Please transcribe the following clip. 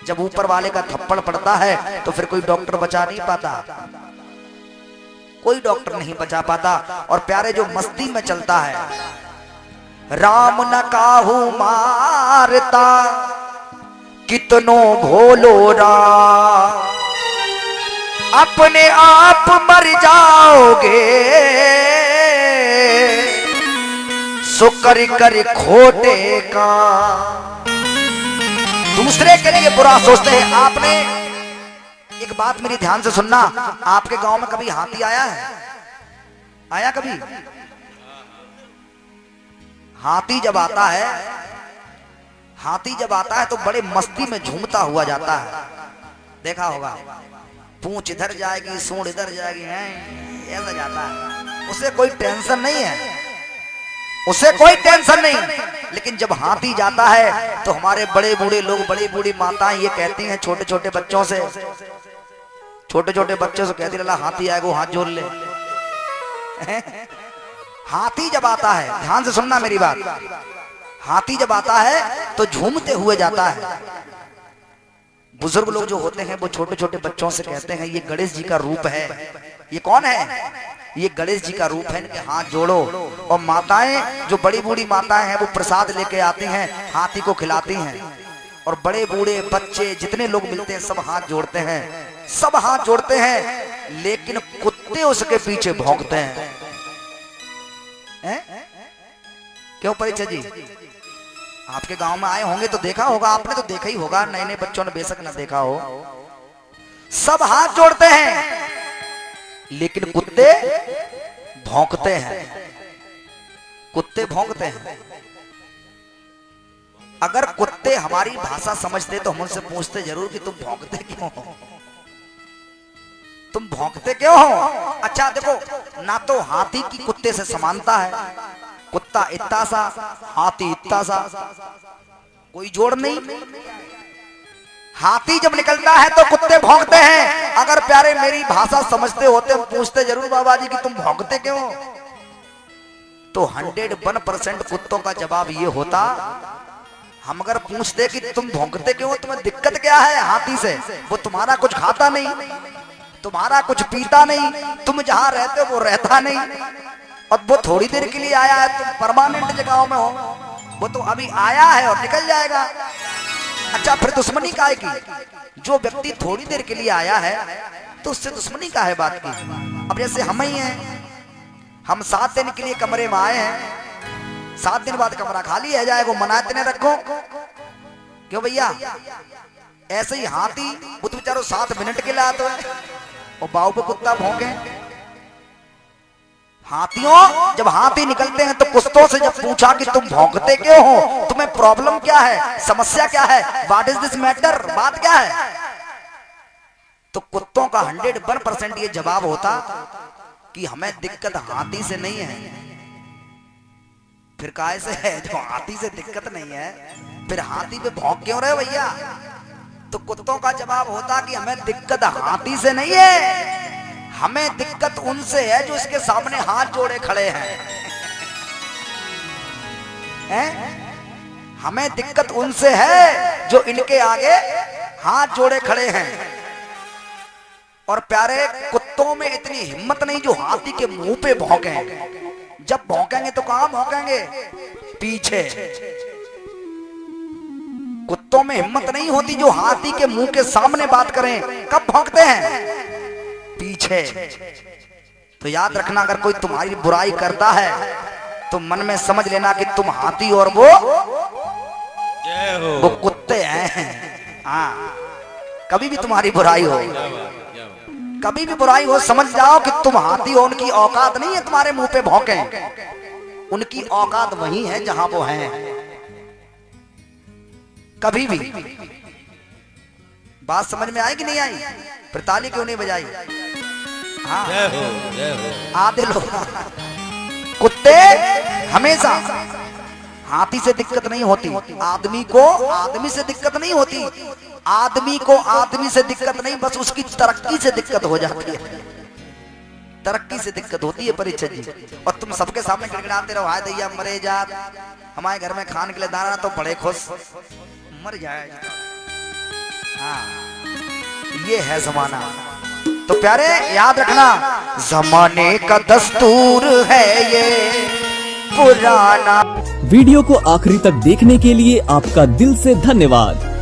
जब ऊपर वाले का थप्पड़ पड़ता है तो फिर कोई डॉक्टर बचा नहीं पाता, कोई डॉक्टर नहीं बचा पाता। और प्यारे जो मस्ती में चलता है, राम न काहू मारता कितनो भोलो राम, अपने आप मर जाओगे सो कर कर खोटे का। दूसरे के लिए बुरा सोचते हैं। आपने एक बात मेरी ध्यान से सुनना, आपके गांव में कभी हाथी आया है? आया कभी? हाथी जब आता है, हाथी जब आता है तो बड़े मस्ती में झूमता हुआ जाता है। देखा होगा, पूंछ इधर जाएगी, सूंड इधर जाएगी, ऐसा जाता है। उसे कोई टेंशन नहीं है, उसे कोई टेंशन नहीं। लेकिन जब हाथी जाता है तो हमारे बड़े बूढ़े लोग, बड़ी बूढ़ी माताएं ये कहती हैं छोटे छोटे बच्चों से, छोटे छोटे बच्चों से कहती रहा हाथी आएगा हाथ जोड़ ले। हाथी जब आता है, ध्यान से सुनना मेरी बात, हाथी जब आता है तो झूमते हुए जाता है। बुजुर्ग लोग जो होते हैं वो छोटे छोटे बच्चों से कहते हैं ये गणेश जी का रूप है। ये कौन है? ये गणेश जी का रूप है, इनके हाथ जोड़ो। और माताएं, जो बड़ी बूढ़ी माताएं हैं, वो प्रसाद लेके आती हैं, हाथी को खिलाती हैं। और बड़े बूढ़े बच्चे जितने लोग मिलते हैं सब हाथ जोड़ते हैं, सब हाथ जोड़ते हैं। लेकिन कुत्ते उसके पीछे भौंकते हैं। क्यों परिचय जी? आपके गांव में आए होंगे तो देखा होगा, आपने तो देखा ही होगा, नए नए बच्चों ने बेशक ना देखा हो। सब हाथ जोड़ते हैं लेकिन कुत्ते भौंकते हैं, कुत्ते भौंकते हैं। अगर कुत्ते हमारी भाषा समझते तो हम उनसे पूछते जरूर कि तुम भौंकते क्यों हो, तुम भौंकते क्यों हो? अच्छा देखो, ना तो हाथी की कुत्ते से समानता है, कुत्ता इतना सा, हाथी इतना सा, कोई जोड़ नहीं। हाथी जब निकलता है तो कुत्ते भौंकते हैं। अगर प्यारे मेरी भाषा समझते होते पूछते जरूर बाबा जी कि तुम भौंकते क्यों, तो 101% कुत्तों का जवाब ये होता, हम अगर पूछते कि तुम भौंकते क्यों, तुम्हें दिक्कत क्या है हाथी से? वो तुम्हारा कुछ खाता नहीं, तुम्हारा कुछ पीता नहीं, तुम जहां रहते हो वो रहता नहीं, और वो थोड़ी देर के लिए आया है, तुम परमानेंट जगहों में हो, वो तो अभी आया है और निकल जाएगा। अच्छा फिर दुश्मनी काहे की? जो व्यक्ति थोड़ी देर के लिए आया है तो उससे दुश्मनी काहे बात की? अब जैसे हम ही हैं, हम 7 दिन के लिए कमरे में आए हैं, 7 दिन बाद कमरा खाली है जाएगा, मनाते नहीं रखो क्यों भैया? ऐसे ही हाथी वो तो बेचारो 7 मिनट के लिए आता है और बाऊ पे कुत्ता भौंके। हाथियों, जब हाथी निकलते हैं तो कुत्तों से जब पूछा कि तुम भौंकते क्यों हो, तुम्हें प्रॉब्लम क्या है, समस्या क्या है, व्हाट इज दिस मैटर, बात क्या है, तो कुत्तों का 101% ये जवाब होता कि हमें दिक्कत हाथी से नहीं है। फिर काहे से है? जो हाथी से दिक्कत नहीं है फिर हाथी पे भौंक क्यों रहे भैया? तो कुत्तों का जवाब होता कि हमें दिक्कत हाथी से नहीं है, हमें दिक्कत उनसे है जो इसके सामने हाथ जोड़े खड़े हैं। हमें दिक्कत उनसे है जो इनके आगे हाथ जोड़े खड़े हैं। और प्यारे कुत्तों में इतनी हिम्मत नहीं जो हाथी के मुंह पे भौंके। जब भौंकेंगे तो कहां भौंकेंगे? पीछे। कुत्तों में हिम्मत नहीं होती जो हाथी के मुंह के सामने बात करें। कब भौंकते हैं? पीछे। तो याद रखना, अगर कोई तुम्हारी बुराई करता है तो मन में समझ लेना कि तुम हाथी और वो कुत्ते हैं। हाँ, कभी भी तुम्हारी बुराई हो, कभी भी बुराई हो, समझ जाओ कि तुम हाथी हो, उनकी औकात नहीं है तुम्हारे मुंह पे भौंके, उनकी औकात वही है जहां वो हैं। कभी भी बात समझ में आई कि नहीं आई? फिर ताली क्यों नहीं बजाई? हाँ, जय हो, जय हो। आधे लोग कुत्ते हमेशा, हाथी से दिक्कत नहीं होती, आदमी को आदमी से दिक्कत नहीं होती, आदमी को आदमी से दिक्कत नहीं, बस उसकी तरक्की से दिक्कत हो जाती है, तरक्की से दिक्कत होती है परिचय जी। और तुम सबके सामने गिड़गिड़ाते रहो, हाय दैया मरे जात, हमारे घर में खाने के लिए दाना तो बड़े खुश, मर जाए। हाँ, ये है जमाना। तो प्यारे याद रखना, जमाने का दस्तूर है ये पुराना। वीडियो को आखिरी तक देखने के लिए आपका दिल से धन्यवाद।